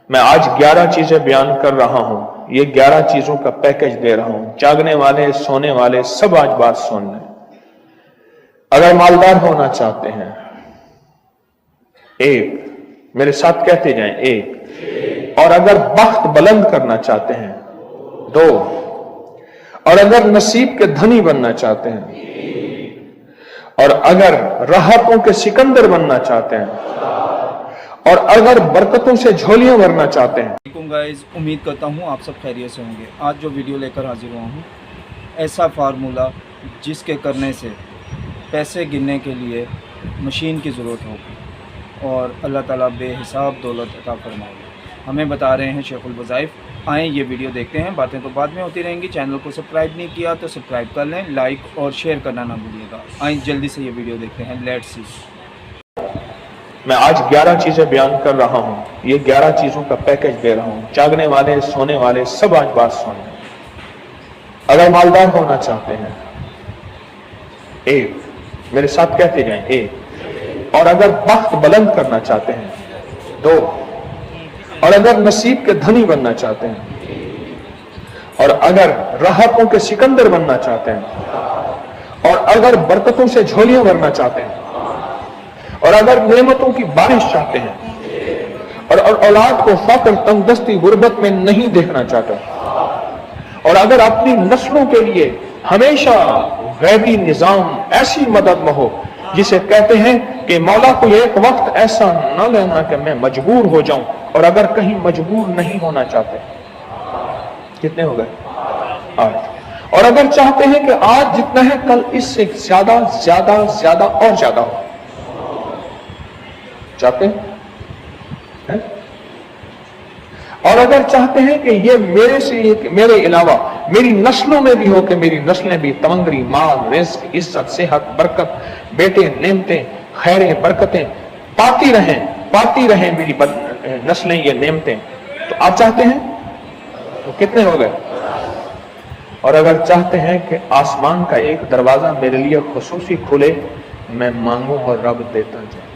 میں آج 11 چیزیں بیان کر رہا ہوں، یہ 11 چیزوں کا پیکج دے رہا ہوں۔ جاگنے والے، سونے والے سب آج بات سن لیں۔ اگر مالدار ہونا چاہتے ہیں، 1، میرے ساتھ کہتے جائیں 1، اور اگر بخت بلند کرنا چاہتے ہیں 2، اور اگر نصیب کے دھنی بننا چاہتے ہیں، اور اگر راحتوں کے سکندر بننا چاہتے ہیں، اور اگر برکتوں سے جھولیاں بھرنا چاہتے ہیں۔ وعلیکم گائز، امید کرتا ہوں آپ سب خیریت سے ہوں گے۔ آج جو ویڈیو لے کر حاضر ہوا ہوں، ایسا فارمولا جس کے کرنے سے پیسے گننے کے لیے مشین کی ضرورت ہوگی اور اللہ تعالیٰ بے حساب دولت عطا فرمائے گا۔ ہمیں بتا رہے ہیں شیخ الوظائف۔ آئیں یہ ویڈیو دیکھتے ہیں، باتیں تو بعد میں ہوتی رہیں گی۔ چینل کو سبسکرائب نہیں کیا تو سبسکرائب کر لیں، لائک اور شیئر کرنا نہ بھولیے گا۔ آئیں جلدی سے یہ ویڈیو دیکھتے ہیں، لیٹس سی۔ میں آج 11 چیزیں بیان کر رہا ہوں، یہ 11 چیزوں کا پیکج دے رہا ہوں۔ جاگنے والے، سونے والے سب آج بات سن لیں۔ اگر مالدار ہونا چاہتے ہیں 1، میرے ساتھ کہتے جائیں 1، اور اگر بخت بلند کرنا چاہتے ہیں 2، اور اگر نصیب کے دھنی بننا چاہتے ہیں، اور اگر راحتوں کے سکندر بننا چاہتے ہیں، اور اگر برکتوں سے جھولیاں بھرنا چاہتے ہیں، اور اگر نعمتوں کی بارش چاہتے ہیں، اور اولاد کو فقر، تنگ دستی، غربت میں نہیں دیکھنا چاہتے، اور اگر اپنی نسلوں کے لیے ہمیشہ غیبی نظام ایسی مدد میں ہو جسے کہتے ہیں کہ مولا کو ایک وقت ایسا نہ لینا کہ میں مجبور ہو جاؤں، اور اگر کہیں مجبور نہیں ہونا چاہتے، کتنے ہو گئے؟ 8۔ اور اگر چاہتے ہیں کہ آج جتنا ہے کل اس سے زیادہ زیادہ زیادہ اور زیادہ ہو، چاہتے ہیں؟ اور اگر چاہتے ہیں کہ یہ میرے علاوہ میری نسلوں میں بھی ہو، کہ میری نسلیں بھی تمنگری، مال، رزق، عزت، صحت، برکت، بیٹے، نعمتیں، خیریں، برکتیں پاتی رہیں میری نسلیں یہ نعمتیں، تو آپ چاہتے ہیں؟ تو کتنے ہو گئے؟ اور اگر چاہتے ہیں کہ آسمان کا ایک دروازہ میرے لیے خصوصی کھلے، میں مانگوں اور رب دیتا جائے،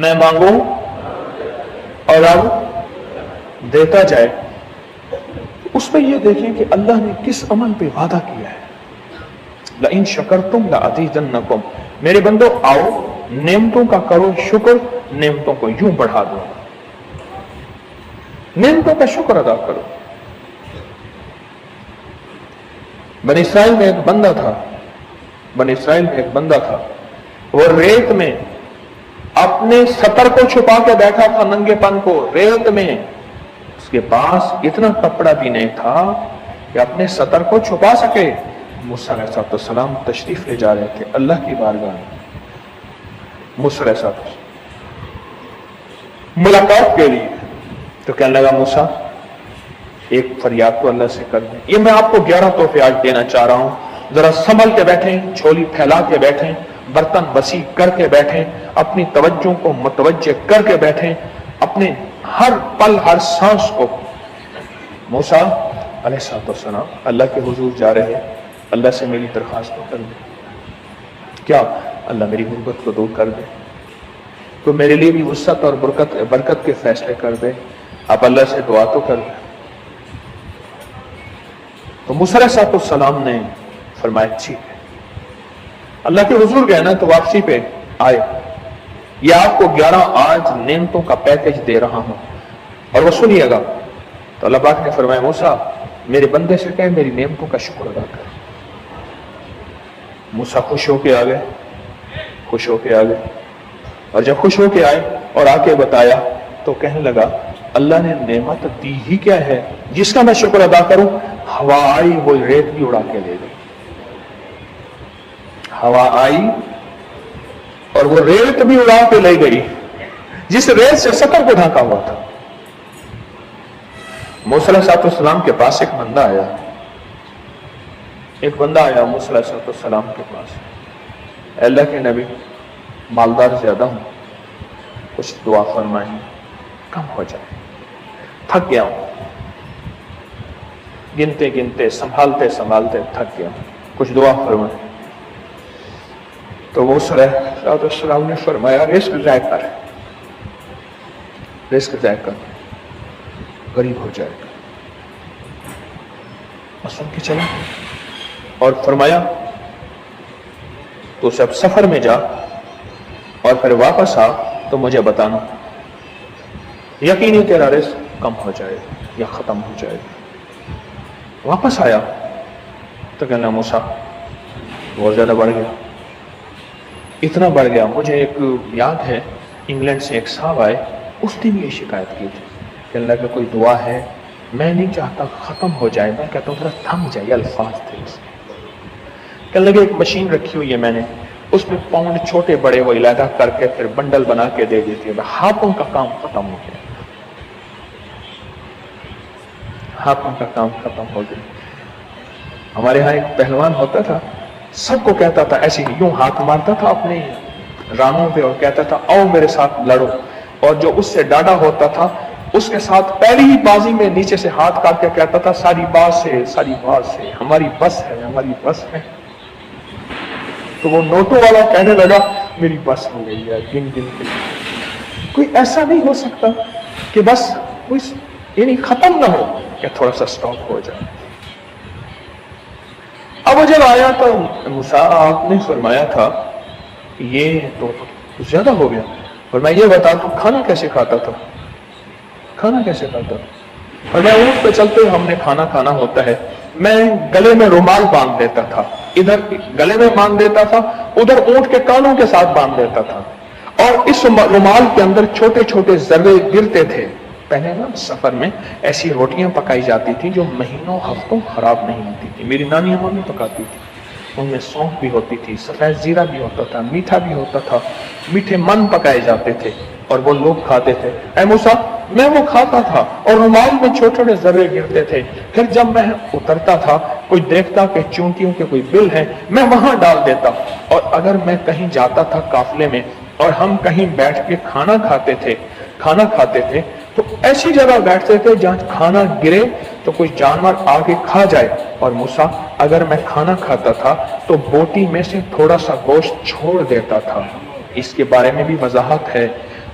میں مانگوں اور رب دیتا جائے، اس میں یہ دیکھیں کہ اللہ نے کس عمل پہ وعدہ کیا ہے۔ لَإِن شَكَرْتُمْ لَأَزِيدَنَّكُمْ، میرے بندو آؤ نعمتوں کا کرو شکر، نعمتوں کو یوں بڑھا دو، نعمتوں کا شکر ادا کرو۔ بنی اسرائیل میں ایک بندہ تھا، وہ ریت میں اپنے سطر کو چھپا کے بیٹھا تھا، ننگے پن کو ریت میں، اس کے پاس اتنا کپڑا بھی نہیں تھا کہ اپنے سطر کو چھپا سکے۔ موسیٰ علیہ السلام تشریف لے جا رہے تھے اللہ کی بارگاہ میں، موسیٰ علیہ السلام ملاقات کے لیے، تو کہنے لگا موسیٰ ایک فریاد تو اللہ سے کر دیں۔ یہ میں آپ کو 11 تحفے آج دینا چاہ رہا ہوں، ذرا سنبھل کے بیٹھیں، جھولی پھیلا کے بیٹھیں، برتن وسیع کر کے بیٹھیں، اپنی توجہ کو متوجہ کر کے بیٹھیں، اپنے ہر پل ہر سانس کو۔ موسیٰ علیہ السلام اللہ کے حضور جا رہے ہیں، اللہ سے میری درخواست کر دے، کیا اللہ میری غربت کو دور کر دے، تو میرے لیے بھی وسعت اور برکت کے فیصلے کر دے، آپ اللہ سے دعا تو کر دیں۔ تو موسیٰ علیہ السلام نے فرمایا ٹھیک ہے، اللہ کے حضور گئے نا تو واپسی پہ آئے، یہ آپ کو 11 آج نعمتوں کا پیکج دے رہا ہوں، اور وہ سنیے گا۔ تو اللہ پاک نے فرمایا موسیٰ میرے بندے سے کہے میری نعمتوں کا شکر ادا کر۔ موسیٰ خوش ہو کے آ گئے، اور جب خوش ہو کے آئے اور آ کے بتایا تو کہنے لگا اللہ نے نعمت دی ہی کیا ہے جس کا میں شکر ادا کروں؟ ہوا آئی وہ ریت بھی اڑا کے لے گئی، ہوا آئی اور وہ ریت بھی اڑا کے لے گئی جس ریت سے سطر کو ڈھانکا ہوا تھا۔ موسیٰ علیہ السلام کے پاس ایک بندہ آیا موسیٰ علیہ السلام کے پاس، اے اللہ کے نبی مالدار زیادہ ہوں، کچھ دعا فرمائیں، کم ہو جائے، تھک گیا ہوں، گنتے سنبھالتے تھک گیا ہوں، کچھ دعا فرمائیں۔ تو موسیٰ علیہ السلام نے فرمایا رزق ضائع کر، रिस्क तय कर, गरीब हो जाएगा। और सुन के चला और फरमाया तो सब सफर में जा और फिर वापस आ तो मुझे बताना, यकीनी तेरा रिस्क कम हो जाएगा या खत्म हो जाएगा। वापस आया तो कहना मूसा बहुत ज्यादा बढ़ गया, इतना बढ़ गया। मुझे एक याद है, इंग्लैंड से एक साहब आए, उसने भी ये शिकायत की थी, कहने लगा कोई दुआ है, मैं नहीं चाहता खत्म हो जाए, मैं कहता हूँ थोड़ा थम जाए, अल्फाज थे इसके। कहने लगे एक मशीन रखी हुई है मैंने, उसमें पाउंड छोटे बड़े वो इलाका करके फिर बंडल बना के दे देती है, हाथों का काम खत्म हो गया, हाथों का काम खत्म हो गया। हमारे यहाँ एक पहलवान होता था, सबको कहता था ऐसे ही, यूं हाथ मारता था अपने रानों पे और कहता था आओ मेरे साथ लड़ो, और जो उससे डाढ़ा होता था उसके साथ पहली ही बाजी में नीचे से हाथ काट के कहता था सारी बात से हमारी बस है, हमारी बस है। तो वो नोटों वाला कहने लगा मेरी बस हो गई है गिन गिन के। कोई ऐसा नहीं हो सकता कि बस कोई यानी खत्म ना हो, क्या थोड़ा सा स्टॉप हो जाए। अब वो जब आया तो मूसा आपने फरमाया था ये तो ज्यादा हो गया, और मैं ये बता तू खाना कैसे खाता था, खाना कैसे खाता था। और मैं ऊंट पे चलते हमने खाना खाना होता है, मैं गले में रुमाल बांध देता था, इधर गले में बांध देता था, उधर ऊंट के कानों के साथ बांध देता था, और इस रुमाल के अंदर छोटे छोटे जर्रे गिरते थे। पहले ना सफर में ऐसी रोटियां पकाई जाती थी जो महीनों हफ्तों खराब नहीं होती थी, मेरी नानी अम्मा भी पकाती थी, उनमें सौंफ भी होती थी, सफेद जीरा भी होता था, मीठा भी होता था, मीठे मन पकाए जाते थे और वो लोग खाते थे। ऐ मूसा मैं वो खाता था और रुमाल में छोटे छोटे जर्रे गिरते थे, फिर जब मैं उतरता था कोई देखता कि चूंटियों के कोई बिल है, मैं वहां डाल देता। और अगर मैं कहीं जाता था काफले में और हम कहीं बैठ के खाना खाते थे तो ऐसी जगह बैठते थे जहां खाना गिरे तो कोई जानवर आके खा जाए। और मूसा अगर मैं खाना खाता था तो बोटी में से थोड़ा सा गोश्त छोड़ देता था। इसके बारे में भी वजाहत है,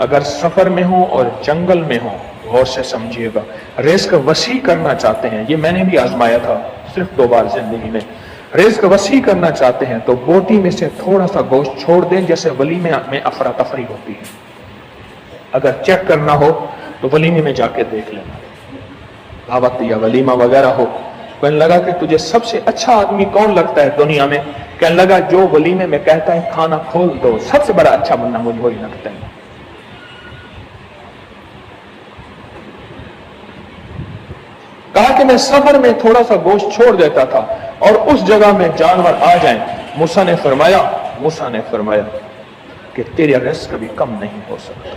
अगर सफर में हो और जंगल में हो, गौर से समझिएगा, रिस्क वसी करना चाहते हैं, ये मैंने भी आजमाया था सिर्फ 2 बार जिंदगी में, रिस्क वसी करना चाहते हैं तो बोटी में से थोड़ा सा गोश्त छोड़ दें, जैसे वलीमे में अफरा तफरी होती है। अगर चेक करना हो तो वलीमे में जाके देख लेना, दावत या वलीमा वगैरह हो, कहने लगा कि तुझे सबसे अच्छा आदमी कौन लगता है दुनिया में, कहने लगा जो वलीमे में कहता है खाना खोल दो, सबसे बड़ा अच्छा बंदा मुझे वही लगता है। कहा कि मैं सफर में थोड़ा सा गोश्त छोड़ देता था और उस जगह में जानवर आ जाएं। मूसा ने फरमाया कि तेरा रिस्क कभी कम नहीं हो सकता,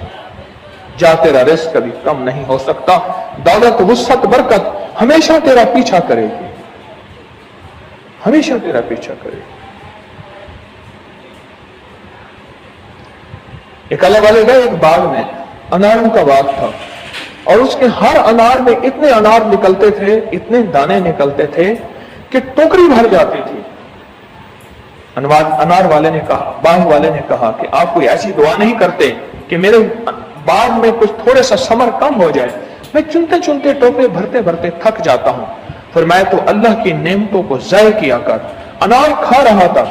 जा तेरा रिस्क कभी कम नहीं हो सकता, दौलत वुसअत बरकत हमेशा तेरा पीछा करेगी, हमेशा तेरा पीछा करेगी। एक अल्लाह वाले गए एक बाग में, अनारों का बाग था और उसके हर अनार में इतने अनार निकलते थे, इतने दाने निकलते थे कि टोकरी भर जाती थी। अनार वाले ने कहा, बाग वाले ने कहा कि आप कोई ऐसी दुआ नहीं करते कि मेरे बाग में कुछ थोड़े सा समर कम हो जाए, मैं चुनते चुनते टोकरे भरते भरते थक जाता हूं, फिर मैं तो अल्लाह की नेमतों को ज़ाय किया कर। अनार खा रहा था,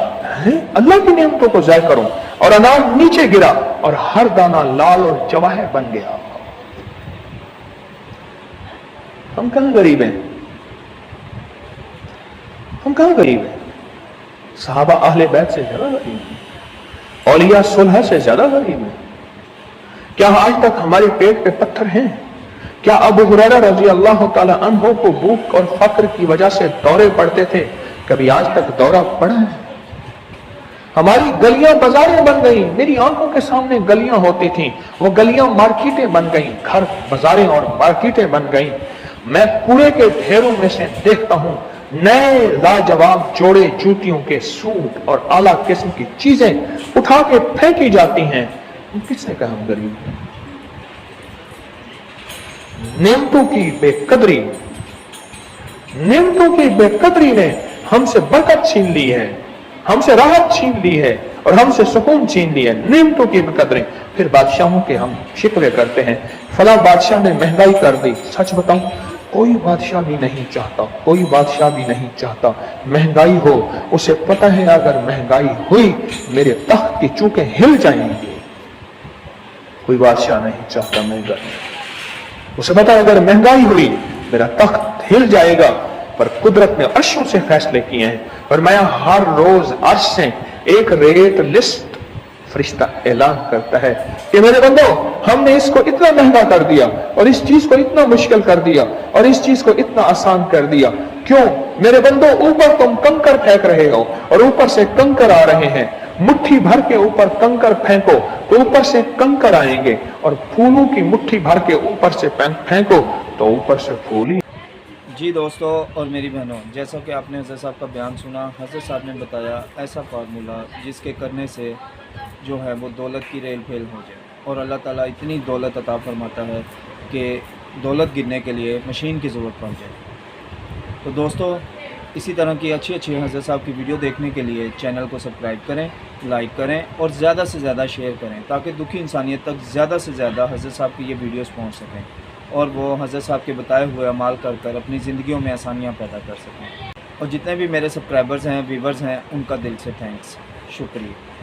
अल्लाह की नेमतों को ज़ाय करूं, और अनार नीचे गिरा और हर दाना लाल और जवाहर बन गया। हम कहां गरीब हैं, हम कहां गरीब हैं। सहाबा अहले बैत से ज्यादा गरीब हैं, औलिया सुलह से ज्यादा गरीब हैं। क्या आज तक हमारे पेट पे पत्थर हैं? क्या अबू हुरैरा रज़ी अल्लाह ताला अन्हु को भूख और फक्र की वजह से दौरे पड़ते थे? कभी आज तक दौरा पड़ा है? हमारी गलियां बाजारें बन गई, मेरी आंखों के सामने गलियां होती थी, वो गलियां मार्केटें बन गई, घर बाजारें और मार्केटें बन गई। मैं कूड़े के ढेरों में से देखता हूं नए लाजवाब जोड़े जूतियों के सूट और आला किस्म की चीजें उठा के फेंकी जाती हैं। किसने कहा हम गरीब हैं? नेमतों की बेकदरी, नेमतों की बेकदरी ने हमसे बरकत छीन ली है, हमसे राहत छीन ली है और हमसे सुकून छीन ली है। नेमतों की बेकदरी, फिर बादशाहों के हम शिकवे करते हैं, फला बादशाह ने महंगाई कर दी। सच बताऊं, कोई बादशाह भी नहीं चाहता, कोई बादशाह भी नहीं चाहता महंगाई हो। उसे पता है अगर महंगाई हुई मेरे तख्त की चूकें हिल जाएंगी। कोई बादशाह नहीं चाहता महंगाई, उसे पता है अगर महंगाई हुई मेरा तख्त हिल जाएगा। पर कुदरत ने अर्शों से फैसले किए हैं, और मैं हर रोज अर्श से एक रेट लिस्ट फरिश्ता ऐलान करता है कि मेरे बंदो, हमने इसको इतना महंगा कर दिया, और इस चीज को इतना मुश्किल कर दिया, और इस चीज को इतना आसान कर दिया। क्यों मेरे बंदो? ऊपर तुम कंकर फेंक रहे हो, और ऊपर से कंकर आ रहे हैं। मुट्ठी भर के ऊपर कंकर फेंको तो ऊपर से कंकर आएंगे, और फूलों की मुट्ठी भर के ऊपर से फेंको तो ऊपर से फूल ही। जी दोस्तों और मेरी बहनों, जैसा कि आपने हज़रत साहब का बयान सुना, हज़रत साहब ने बताया ऐसा फार्मूला जिसके करने से जो है वो दौलत की रेल फेल हो जाए, और अल्लाह ताला इतनी दौलत अता फरमाता है कि दौलत गिनने के लिए मशीन की ज़रूरत पड़ जाए। तो दोस्तों, इसी तरह की अच्छी अच्छी हज़रत साहब की वीडियो देखने के लिए चैनल को सब्सक्राइब करें, लाइक करें और ज़्यादा से ज़्यादा शेयर करें, ताकि दुखी इंसानियत तक ज़्यादा से ज़्यादा हज़रत साहब की ये वीडियोस पहुंच सकें, और वो हज़रत साहब के बताए हुए अमाल कर कर अपनी ज़िंदगियों में आसानियाँ पैदा कर सकें। और जितने भी मेरे सब्सक्राइबर्स हैं, व्यूवर्स हैं, उनका दिल से थैंक्स, शुक्रिया।